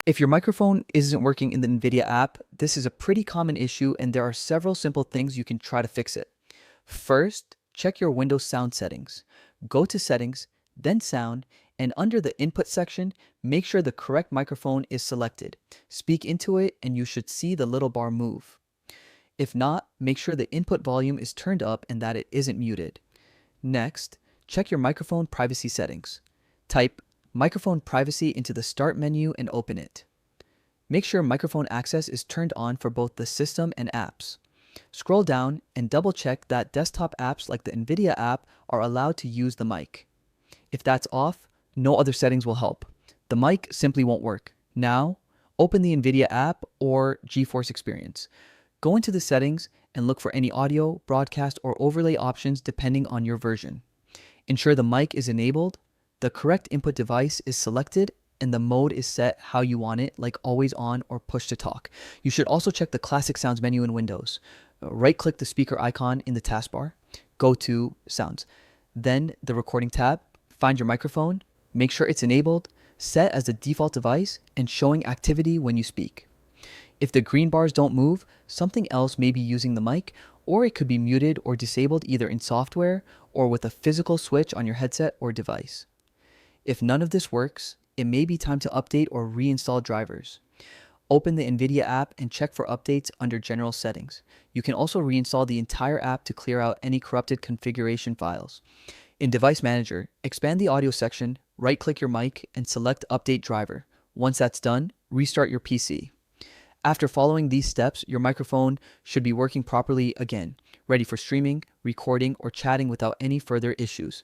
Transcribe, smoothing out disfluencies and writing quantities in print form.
If your microphone isn't working in the NVIDIA app, this is a pretty common issue and there are several simple things you can try to fix it. First, check your Windows sound settings. Go to Settings, then Sound, and under the Input section, make sure the correct microphone is selected. Speak into it and you should see the little bar move. If not, make sure the input volume is turned up and that it isn't muted. Next, check your microphone privacy settings. Type Microphone Privacy into the Start menu and open it. Make sure microphone access is turned on for both the system and apps. Scroll down and double check that desktop apps like the NVIDIA app are allowed to use the mic. If that's off, no other settings will help. The mic simply won't work. Now, open the NVIDIA app or GeForce Experience. Go into the settings and look for any audio, broadcast, or overlay options depending on your version. Ensure the mic is enabled, the correct input device is selected, and the mode is set how you want it, like always on or push to talk. You should also check the classic sounds menu in Windows. Right-click the speaker icon in the taskbar, go to Sounds. Then the Recording tab, find your microphone, make sure it's enabled, set as the default device, and showing activity when you speak. If the green bars don't move, something else may be using the mic, or it could be muted or disabled either in software or with a physical switch on your headset or device. If none of this works, it may be time to update or reinstall drivers. Open the NVIDIA app and check for updates under General Settings. You can also reinstall the entire app to clear out any corrupted configuration files. In Device Manager, expand the audio section, right-click your mic, and select Update Driver. Once that's done, restart your PC. After following these steps, your microphone should be working properly again, ready for streaming, recording, or chatting without any further issues.